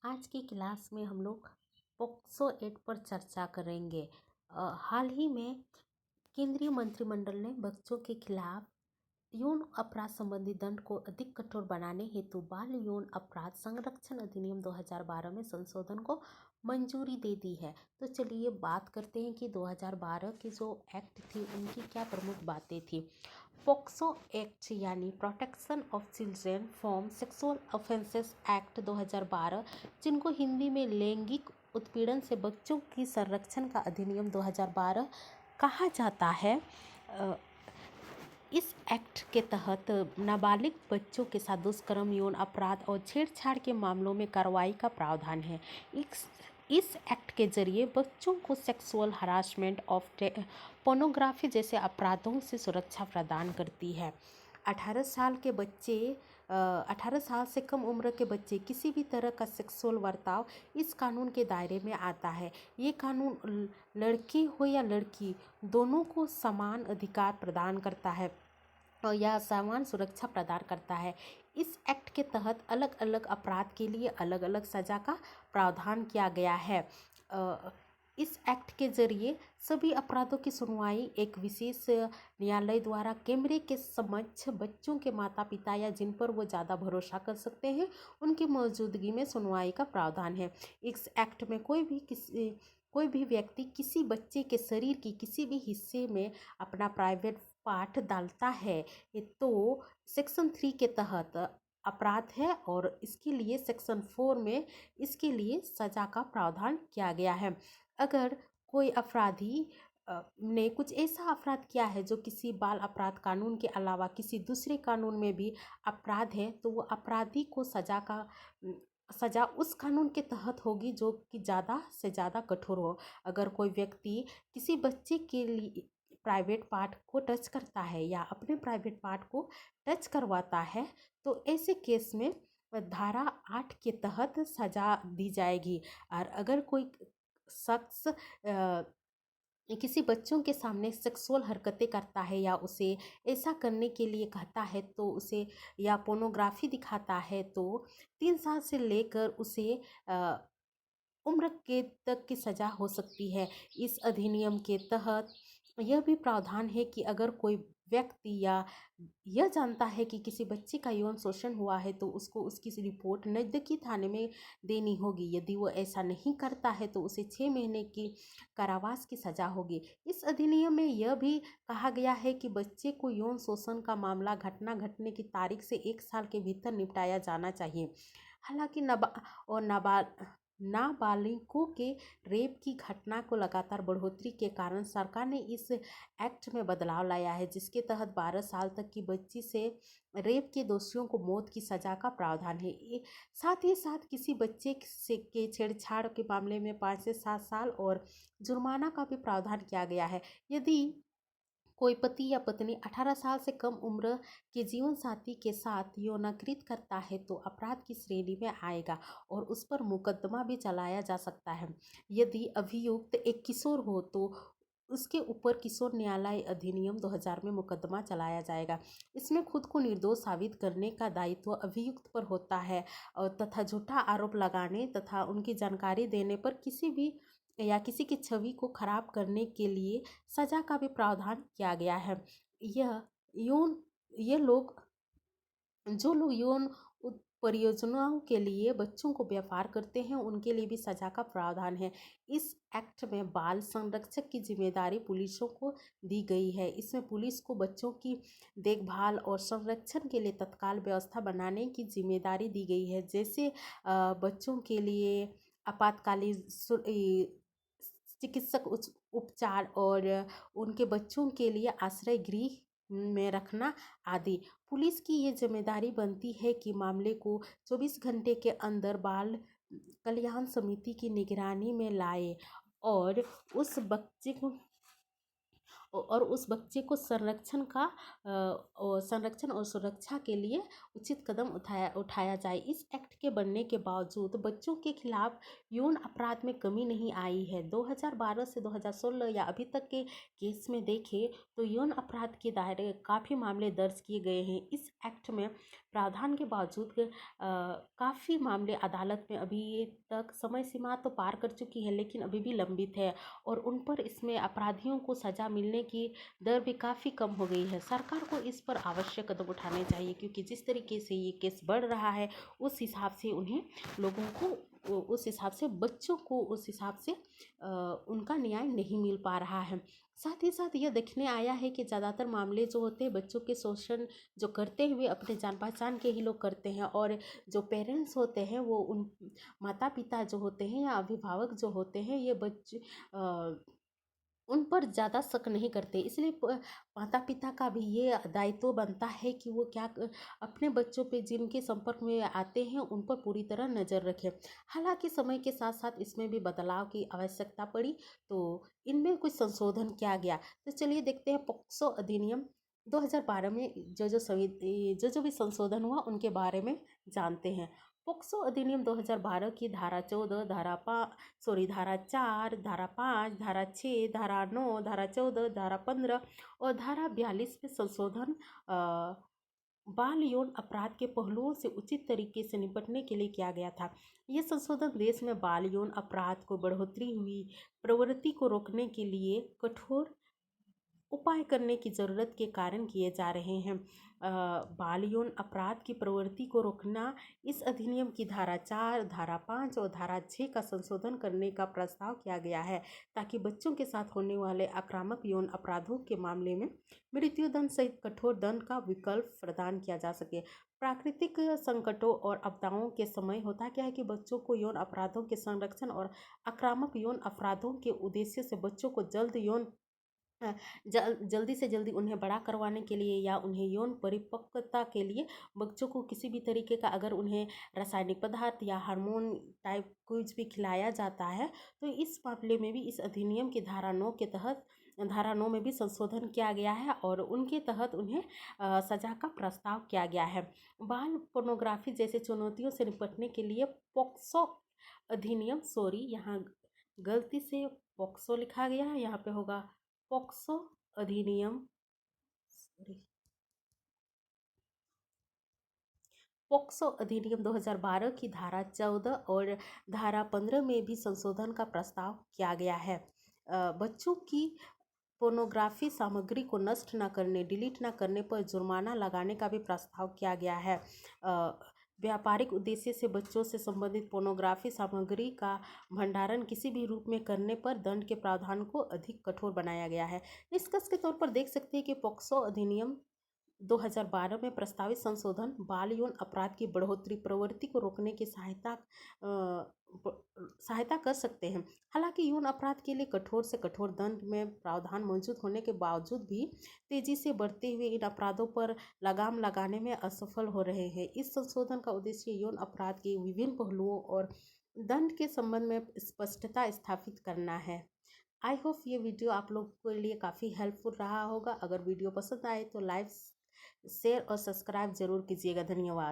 आज की क्लास में हम लोग पोक्सो एक्ट पर चर्चा करेंगे। हाल ही में केंद्रीय मंत्रिमंडल ने बच्चों के खिलाफ यौन अपराध संबंधी दंड को अधिक कठोर बनाने हेतु बाल यौन अपराध संरक्षण अधिनियम 2012 में संशोधन को मंजूरी दे दी है। तो चलिए बात करते हैं कि 2012 की जो एक्ट थी उनकी क्या प्रमुख बातें थी। पोक्सो एक्ट यानी protection of children from sexual offences act 2012, जिनको हिंदी में लैंगिक उत्पीड़न से बच्चों की संरक्षण का अधिनियम 2012 कहा जाता है। इस एक्ट के तहत नाबालिग बच्चों के साथ दुष्कर्म, यौन अपराध और छेड़छाड़ के मामलों में कार्रवाई का प्रावधान है। इस एक्ट के जरिए बच्चों को सेक्सुअल हरासमेंट ऑफ पोर्नोग्राफी जैसे अपराधों से सुरक्षा प्रदान करती है। 18 साल के बच्चे 18 साल से कम उम्र के बच्चे किसी भी तरह का सेक्सुअल बर्ताव इस कानून के दायरे में आता है। ये कानून लड़के हो या लड़की दोनों को समान अधिकार प्रदान करता है और यह समान सुरक्षा प्रदान करता है। इस एक्ट के तहत अलग अलग अपराध के लिए अलग अलग सजा का प्रावधान किया गया है। इस एक्ट के जरिए सभी अपराधों की सुनवाई एक विशेष न्यायालय द्वारा कैमरे के समक्ष बच्चों के माता पिता या जिन पर वो ज़्यादा भरोसा कर सकते हैं उनकी मौजूदगी में सुनवाई का प्रावधान है। इस एक्ट में कोई भी व्यक्ति किसी बच्चे के शरीर की किसी भी हिस्से में अपना प्राइवेट पार्ट डालता है तो सेक्शन 3 के तहत अपराध है और इसके लिए सेक्शन 4 में इसके लिए सजा का प्रावधान किया गया है। अगर कोई अपराधी ने कुछ ऐसा अपराध किया है जो किसी बाल अपराध कानून के अलावा किसी दूसरे कानून में भी अपराध है तो वो अपराधी को सजा उस कानून के तहत होगी जो कि ज़्यादा से ज़्यादा कठोर हो। अगर कोई व्यक्ति किसी बच्चे के लिए प्राइवेट पार्ट को टच करता है या अपने प्राइवेट पार्ट को टच करवाता है तो ऐसे केस में धारा 8 के तहत सजा दी जाएगी। और अगर कोई शख्स किसी बच्चों के सामने सेक्सुअल हरकतें करता है या उसे ऐसा करने के लिए कहता है तो उसे या पोर्नोग्राफी दिखाता है तो 3 साल से लेकर उसे उम्र कैद तक की सजा हो सकती है। इस अधिनियम के तहत यह भी प्रावधान है कि अगर कोई व्यक्ति या यह जानता है कि किसी बच्चे का यौन शोषण हुआ है तो उसको उसकी रिपोर्ट नज़दीकी थाने में देनी होगी। यदि वो ऐसा नहीं करता है तो उसे 6 महीने की कारावास की सजा होगी। इस अधिनियम में यह भी कहा गया है कि बच्चे को यौन शोषण का मामला घटना घटने की तारीख से 1 साल के भीतर निपटाया जाना चाहिए। हालांकि नाबालिगों के रेप की घटना को लगातार बढ़ोतरी के कारण सरकार ने इस एक्ट में बदलाव लाया है जिसके तहत 12 साल तक की बच्ची से रेप के दोषियों को मौत की सजा का प्रावधान है। साथ ही साथ किसी बच्चे के छेड़छाड़ के मामले में 5 से 7 साल और जुर्माना का भी प्रावधान किया गया है। यदि कोई पति या पत्नी 18 साल से कम उम्र के जीवन साथी के साथ यौनाकृत करता है तो अपराध की श्रेणी में आएगा और उस पर मुकदमा भी चलाया जा सकता है। यदि अभियुक्त एक किशोर हो तो उसके ऊपर किशोर न्यायालय अधिनियम 2000 में मुकदमा चलाया जाएगा। इसमें खुद को निर्दोष साबित करने का दायित्व अभियुक्त पर होता है और तथा झूठा आरोप लगाने तथा उनकी जानकारी देने पर किसी भी या किसी की छवि को खराब करने के लिए सजा का भी प्रावधान किया गया है। यह यौन ये लोग जो लोग यौन परियोजनाओं के लिए बच्चों को व्यापार करते हैं उनके लिए भी सजा का प्रावधान है। इस एक्ट में बाल संरक्षक की जिम्मेदारी पुलिसों को दी गई है। इसमें पुलिस को बच्चों की देखभाल और संरक्षण के लिए तत्काल व्यवस्था बनाने की जिम्मेदारी दी गई है। जैसे बच्चों के लिए आपातकालीन चिकित्सक उपचार और उनके बच्चों के लिए आश्रय गृह में रखना आदि। पुलिस की ये जिम्मेदारी बनती है कि मामले को 24 घंटे के अंदर बाल कल्याण समिति की निगरानी में लाए और उस बच्चे को और उस बच्चे को संरक्षण और सुरक्षा के लिए उचित कदम उठाया जाए। इस एक्ट के बनने के बावजूद बच्चों के खिलाफ यौन अपराध में कमी नहीं आई है। 2012 से 2016 या अभी तक के केस में देखें तो यौन अपराध के दायरे काफ़ी मामले दर्ज किए गए हैं। इस एक्ट में प्रावधान के बावजूद काफ़ी मामले अदालत में अभी तक समय सीमा तो पार कर चुकी है, लेकिन अभी भी लंबित है और उन पर इसमें अपराधियों को सज़ा मिलने की दर भी काफ़ी कम हो गई है। सरकार को इस पर आवश्यक कदम उठाने चाहिए, क्योंकि जिस तरीके से ये केस बढ़ रहा है उस हिसाब से उन्हें लोगों को उस हिसाब से बच्चों को उस हिसाब से उनका न्याय नहीं मिल पा रहा है। साथ ही साथ यह देखने आया है कि ज़्यादातर मामले जो होते हैं बच्चों के शोषण जो करते हुए अपने जान पहचान के ही लोग करते हैं, और जो पेरेंट्स होते हैं वो उन माता पिता जो होते हैं या अभिभावक जो होते हैं ये बच्चे उन पर ज़्यादा शक नहीं करते। इसलिए माता पिता का भी ये दायित्व बनता है कि वो अपने बच्चों पे जिनके संपर्क में आते हैं उन पर पूरी तरह नज़र रखें। हालांकि समय के साथ साथ इसमें भी बदलाव की आवश्यकता पड़ी, तो इनमें कुछ संशोधन किया गया। तो चलिए देखते हैं पोक्सो अधिनियम 2012 में जो भी संशोधन हुआ उनके बारे में जानते हैं। पोक्सो अधिनियम 2012 की धारा 14, धारा 4, धारा 5, धारा 6, धारा 9, धारा 14, धारा 15 और धारा 42 में संशोधन बाल यौन अपराध के पहलुओं से उचित तरीके से निपटने के लिए किया गया था। ये संशोधन देश में बाल यौन अपराध को बढ़ोतरी हुई प्रवृत्ति को रोकने के लिए कठोर उपाय करने की ज़रूरत के कारण किए जा रहे हैं। बाल यौन अपराध की प्रवृत्ति को रोकना इस अधिनियम की धारा 4, धारा 5 और धारा 6 का संशोधन करने का प्रस्ताव किया गया है, ताकि बच्चों के साथ होने वाले आक्रामक यौन अपराधों के मामले में मृत्युदंड सहित कठोर दंड का विकल्प प्रदान किया जा सके। प्राकृतिक संकटों और आपदाओं के समय होता क्या है कि बच्चों को यौन अपराधों के संरक्षण और आक्रामक यौन अपराधों के उद्देश्य से बच्चों को जल्दी से जल्दी उन्हें बड़ा करवाने के लिए या उन्हें यौन परिपक्वता के लिए बच्चों को किसी भी तरीके का अगर उन्हें रासायनिक पदार्थ या हार्मोन टाइप कुछ भी खिलाया जाता है, तो इस मामले में भी इस अधिनियम की धारा 9 में भी संशोधन किया गया है और उनके तहत उन्हें सजा का प्रस्ताव किया गया है। बाल पोर्नोग्राफी जैसे चुनौतियों से निपटने के लिए पोक्सो अधिनियम यहाँ गलती से पोक्सो लिखा गया है, यहाँ पे होगा पोक्सो अधिनियम पोक्सो अधिनियम 2012 की धारा 14 और धारा 15 में भी संशोधन का प्रस्ताव किया गया है। बच्चों की पोर्नोग्राफी सामग्री को नष्ट न करने, डिलीट न करने पर जुर्माना लगाने का भी प्रस्ताव किया गया है। व्यापारिक उद्देश्य से बच्चों से संबंधित पोर्नोग्राफी सामग्री का भंडारण किसी भी रूप में करने पर दंड के प्रावधान को अधिक कठोर बनाया गया है। निष्कर्ष के तौर पर देख सकते हैं कि पोक्सो अधिनियम 2012 में प्रस्तावित संशोधन बाल यौन अपराध की बढ़ोतरी प्रवृत्ति को रोकने की सहायता कर सकते हैं। हालांकि यौन अपराध के लिए कठोर से कठोर दंड में प्रावधान मौजूद होने के बावजूद भी तेजी से बढ़ते हुए इन अपराधों पर लगाम लगाने में असफल हो रहे हैं। इस संशोधन का उद्देश्य यौन अपराध के विभिन्न पहलुओं और दंड के संबंध में स्पष्टता स्थापित करना है। आई होप ये वीडियो आप लोगों के लिए काफ़ी हेल्पफुल रहा होगा। अगर वीडियो पसंद आए तो लाइक, शेयर और सब्सक्राइब जरूर कीजिएगा। धन्यवाद।